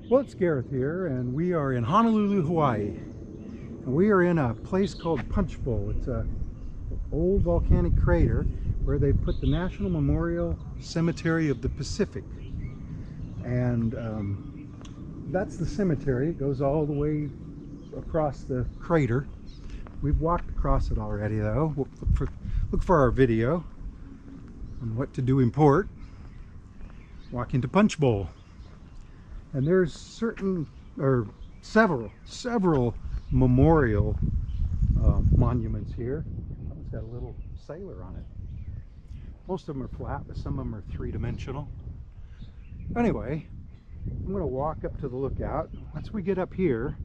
Well, it's Gareth here, and we are in Honolulu, Hawaii. And we are in a place called Punchbowl. It's an old volcanic crater where they put the National Memorial Cemetery of the Pacific. And that's the cemetery. It goes all the way across the crater. We've walked across it already, though. We'll look for our video on what to do in port. Walk into Punchbowl. And there's several memorial monuments here. That one's got a little sailor on it. Most of them are flat, but some of them are three-dimensional. Anyway, I'm going to walk up to the lookout. Once we get up here,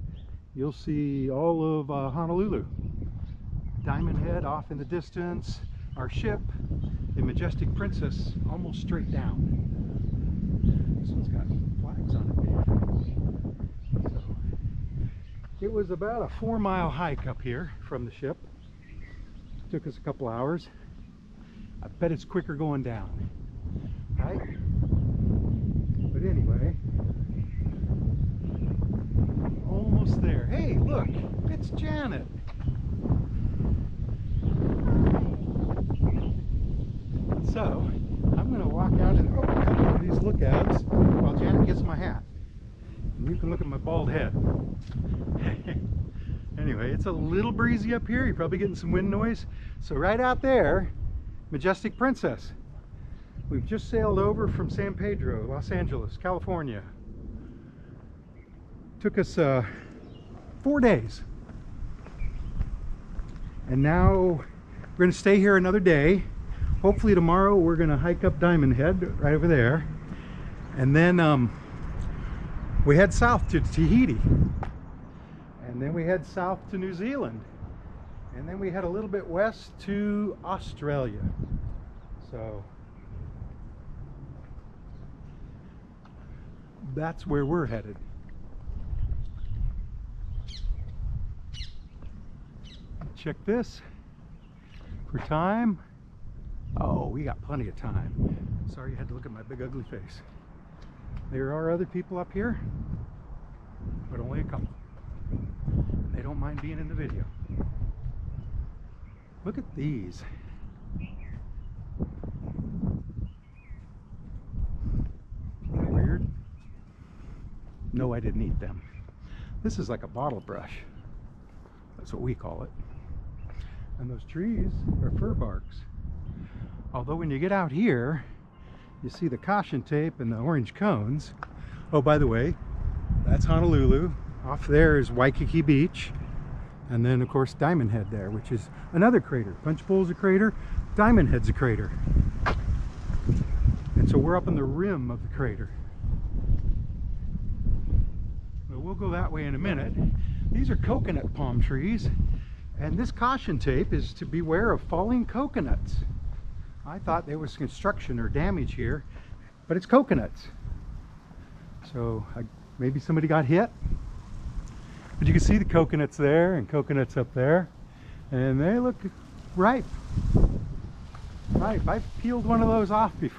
you'll see all of Honolulu. Diamond Head off in the distance. Our ship, the Majestic Princess, almost straight down. This one's got flags on it. So, it was about a 4-mile hike up here from the ship. Took us a couple hours. I bet it's quicker going down, right? But anyway, almost there. Hey, look, it's Janet. So, I'm going to walk out and one of these lookouts while Janet gets my hat. And you can look at my bald head. Anyway, it's a little breezy up here. You're probably getting some wind noise. So right out there, Majestic Princess. We've just sailed over from San Pedro, Los Angeles, California. Took us 4 days. And now we're going to stay here another day. Hopefully tomorrow we're going to hike up Diamond Head right over there. And then we head south to Tahiti. And then we head south to New Zealand. And then we head a little bit west to Australia. So that's where we're headed. Check this for time. Oh, we got plenty of time. Sorry you had to look at my big ugly face. There are other people up here, but only a couple. They don't mind being in the video. Look at these. Isn't that weird? No, I didn't eat them. This is like a bottle brush. That's what we call it. And those trees are fir barks. Although when you get out here, you see the caution tape and the orange cones. Oh, by the way, that's Honolulu. Off there is Waikiki Beach. And then, of course, Diamond Head there, which is another crater. Punchbowl's a crater, Diamond Head's a crater. And so we're up on the rim of the crater. Well, we'll go that way in a minute. These are coconut palm trees. And this caution tape is to beware of falling coconuts. I thought there was construction or damage here, but it's coconuts. So maybe somebody got hit. But you can see the coconuts there and coconuts up there. And they look ripe. Ripe. I've peeled one of those off before.